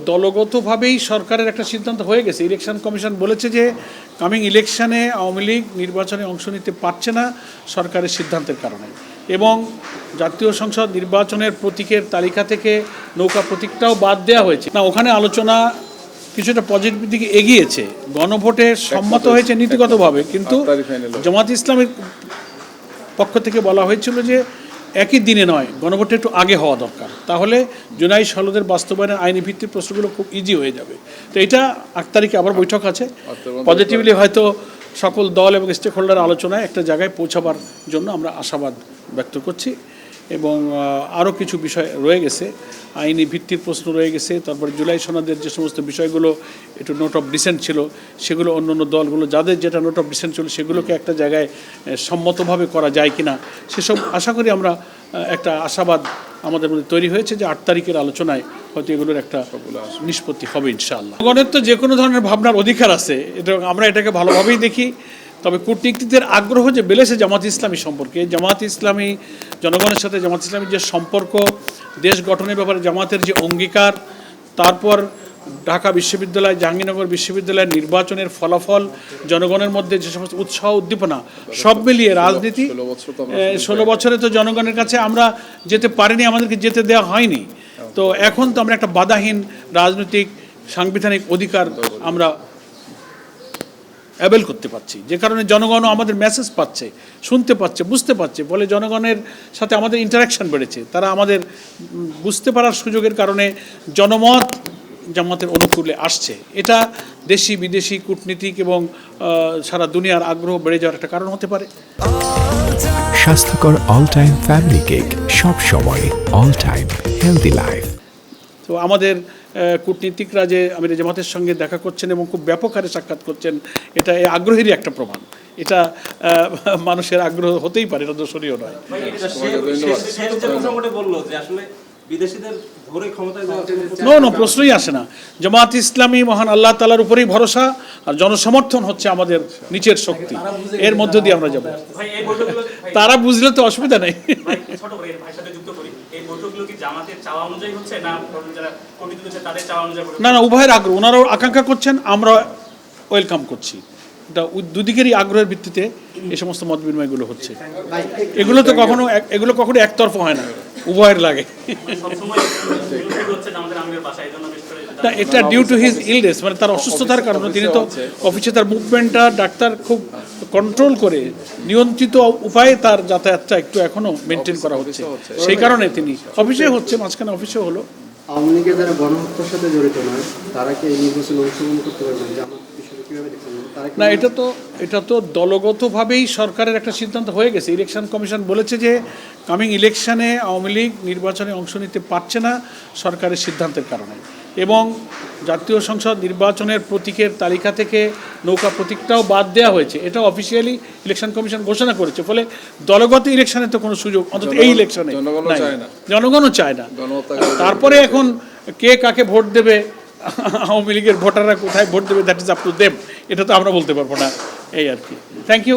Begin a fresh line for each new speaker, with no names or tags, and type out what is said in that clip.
দলগতভাবেই সরকারের একটা সিদ্ধান্ত হয়ে গেছে। ইলেকশন কমিশন বলেছে যে কামিং ইলেকশনে আওয়ামী লীগ নির্বাচনে অংশ নিতে পারছে না সরকারের সিদ্ধান্তের কারণে, এবং জাতীয় সংসদ নির্বাচনের প্রতীকের তালিকা থেকে নৌকা প্রতীকটাও বাদ দেওয়া হয়েছে। না, ওখানে আলোচনা কিছুটা পজিটিভ দিকে এগিয়েছে, গণভোটে সম্মত হয়েছে নীতিগতভাবে, কিন্তু জামাত ইসলামের পক্ষ থেকে বলা হয়েছিল যে একই দিনে নয়, গণভোটে একটু আগে হওয়া দরকার, তাহলে জুলাই সনদের বাস্তবায়নের আইনি ভিত্তির প্রশ্নগুলো খুব ইজি হয়ে যাবে। তো এটা 8 তারিখে আবার বৈঠক আছে, পজিটিভলি হয়তো সকল দল এবং স্টেক হোল্ডার আলোচনায় একটা জায়গায় পৌঁছাবার জন্য আমরা আশাবাদ ব্যক্ত করছি। এবং আরও কিছু বিষয় রয়ে গেছে, আইনি ভিত্তির প্রশ্ন রয়ে গেছে, তারপরে জুলাই সনদের যে সমস্ত বিষয়গুলো একটু নোট অফ ডিসেন্ট ছিল, সেগুলো অন্য অন্য দলগুলো যাদের যেটা নোট অফ ডিসেন্ট ছিল সেগুলোকে একটা জায়গায় সম্মতভাবে করা যায় কিনা, সেসব আশা করি আমরা একটা আশাবাদ আমাদের মধ্যে তৈরি হয়েছে যে 8 তারিখের আলোচনায় হয়তো এগুলোর একটা নিষ্পত্তি হবে ইনশাআল্লাহ। জনগণের তো যে কোনো ধরনের ভাবনার অধিকার আছে, এটা আমরা এটাকে ভালোভাবেই দেখি। তবে কূটনীতিকদের আগ্রহ যে বেড়েছে জামাত ইসলামী সম্পর্কে, জামাত ইসলামী জনগণের সাথে জামাত ইসলামীর যে সম্পর্ক, দেশ গঠনের ব্যাপারে জামাতের যে অঙ্গীকার, তারপর ঢাকা বিশ্ববিদ্যালয়, জাহাঙ্গীরনগর বিশ্ববিদ্যালয়ের নির্বাচনের ফলাফল, জনগণের মধ্যে যে সমস্ত উৎসাহ উদ্দীপনা, সব মিলিয়ে রাজনীতি 16 বছরে তো জনগণের কাছে আমরা যেতে পারিনি, আমাদেরকে যেতে দেওয়া হয়নি। তো এখন তো আমরা একটা বাধাহীন রাজনৈতিক সাংবিধানিক অধিকার আমরা অ্যাভেল করতে পারছি, যে কারণে জনগণও আমাদের মেসেজ পাচ্ছে, শুনতে পাচ্ছে, বুঝতে পারছে, ফলে জনগণের সাথে আমাদের ইন্টারাকশন বেড়েছে। তারা আমাদের বুঝতে পারার সুযোগের কারণে জনমত জামাতের অনুকূলে আসছে। এটা দেশি বিদেশি কূটনীতিক এবং সারা দুনিয়ার আগ্রহ বেড়ে যাওয়ার একটা কারণ হতে পারে।
স্বাস্থ্যকর অল টাইম ফ্যামিলি কেক, সব সময় অল টাইম হেলদি লাইফ।
তো আমাদের কূটনীতিকরা যে আমির জামাতের সঙ্গে দেখা করছেন এবং খুব ব্যাপক হারে সাক্ষাৎ করছেন, এটা এই আগ্রহেরই একটা প্রমাণ। এটা মানুষের আগ্রহ হতেই পারে, এটা দোষণীয় নয়। নো প্রশ্নই আসে না। জামাত ইসলামী মহান আল্লাহ তাআলার উপরেই ভরসা, আর জনসমর্থন হচ্ছে আমাদের নিচের শক্তি, এর মধ্য দিয়ে আমরা যাব। তারা বুঝলে তো অসুবিধা নেই। না, উভয়ের আগ্রহ, ওনারাও আকাঙ্ক্ষা করছেন, আমরা ওয়েলকাম করছি। এটা দুদিকেরই আগ্রহের ভিত্তিতে এই সমস্ত মত বিনিময়গুলো হচ্ছে। এগুলো কখনো একতরফা হয় না, উভয়ের লাগে। না, এটা ডিউ টু হিজ ইলনেস, মানে তার অসুস্থতার কারণে তিনি তো অফিসে তার মুভমেন্টটা ডাক্তার খুব কন্ট্রোল করে নিয়ন্ত্রিত উপায়ে তার যাতায়াতটা একটু এখনো মেনটেন করা হচ্ছে, সেই কারণে তিনি অফিসে হচ্ছে, মাঝখানে অফিসে হলো।
আওয়ামী লীগের যারা গণহত্যার সাথে জড়িত নয়, তারা কি এই নির্বাচনে অংশগ্রহণ করতে পারবেন?
না, এটা তো দলগতভাবেই সরকারের একটা সিদ্ধান্ত হয়ে গেছে। ইলেকশন কমিশন বলেছে যে কামিং ইলেকশনে আওয়ামী লীগ নির্বাচনে অংশ নিতে পারছে না সরকারের সিদ্ধান্তের কারণে, এবং জাতীয় সংসদ নির্বাচনের প্রতীকের তালিকা থেকে নৌকা প্রতীকটাও বাদ দেওয়া হয়েছে। এটা অফিসিয়ালি ইলেকশন কমিশন ঘোষণা করেছে। ফলে দলগত ইলেকশনে তো কোনো সুযোগ অন্তত এই ইলেকশনে জনগণও চায় না। তারপরে এখন কে কাকে ভোট দেবে, আওয়ামী লীগের ভোটাররা কোথায় ভোট দেবে, that is up to them, এটা তো আমরা বলতে পারবো না, এই আর কি। Thank you.